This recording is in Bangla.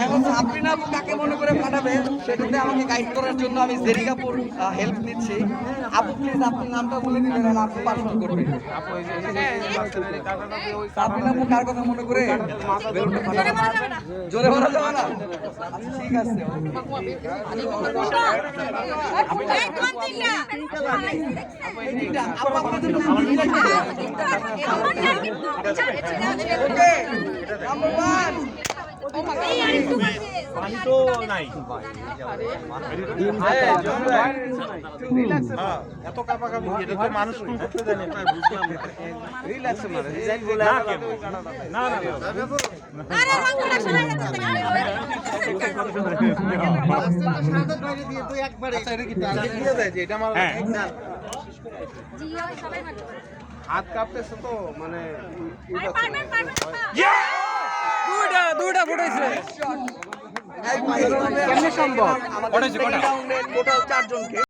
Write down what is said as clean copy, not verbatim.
এখন সাবরিনা আপু কাকে মনে করে পাঠাবে সেটাতে আমাকে গাইড করার জন্য আমি জেরিকাপুর হেল্প নিচ্ছি। আপু প্লিজ আপনার নামটা বলে দিবেন আর আপু পার্সন করবেন। সাবরিনা আপু কার কথা মনে করে বেলুনটা ফাটাবে? জোরে বলা যাবে না? আচ্ছা ঠিক আছে। আপু আপনাদের ওকে নাম্বার 1 পানি তো নাই এত কাপাকাপি এটা তো মানুষ কোন করতে জানে না বুঝলাম রিল্যাক্স মারে ডিজাইন বলে না না আরে রংগুলো সরাই যাচ্ছে দিয়ে তুই একবারে আচ্ছা এটা কি টার্গেট দিয়ে দেয় যে এটা আমার না জি ওই সবাই মারতে হাত কাঁপতেছে তো মানে পারবেন দুইটা ফুটাইছে কেমনে সম্ভব? আমাদের টোটাল 4 জনকে